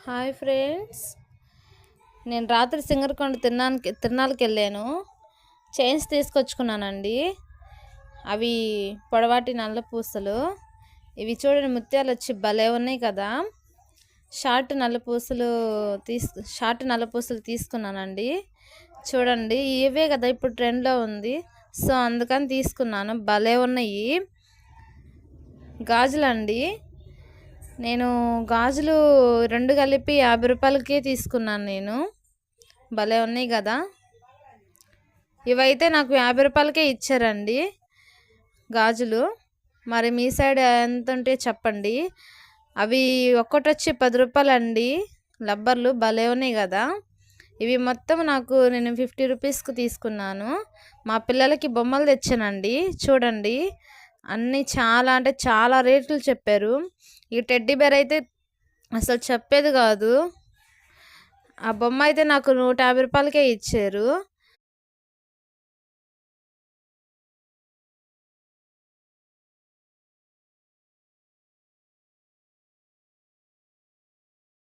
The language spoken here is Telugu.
హాయ్ ఫ్రెండ్స్, నేను రాత్రి సింగరకొండ తిరునాళ్ళకి వెళ్ళాను. చైన్స్ తీసుకొచ్చుకున్నానండి. అవి పొడవాటి నల్ల పూసలు. ఇవి చూడండి, ముత్యాలు వచ్చి భలే ఉన్నాయి కదా. షార్ట్ నల్ల పూసలు తీసుకున్నానండి. చూడండి, ఇవే కదా ఇప్పుడు ట్రెండ్లో ఉంది. సో అందుకని తీసుకున్నాను. భలే ఉన్నాయి. గాజులండి, నేను గాజులు 2 కలిపి 50 రూపాయలకే తీసుకున్నాను. నేను భలే ఉన్నాయి కదా. ఇవైతే నాకు 50 రూపాయలకే ఇచ్చారండి గాజులు. మరి మీ సైడ్ ఎంత ఉంటే చెప్పండి. అవి ఒక్కటి వచ్చి 10 రూపాయలండి. రబ్బర్లు భలే ఉన్నాయి కదా. ఇవి మొత్తం నేను 50 రూపీస్కి తీసుకున్నాను. మా పిల్లలకి బొమ్మలు తెచ్చానండి. చూడండి, అన్నీ చాలా అంటే చాలా రేట్లు చెప్పారు. ఈ టెడ్డీ బేర్ అయితే అసలు చెప్పేది కాదు. ఆ బొమ్మ అయితే నాకు 150 రూపాయలకే ఇచ్చారు.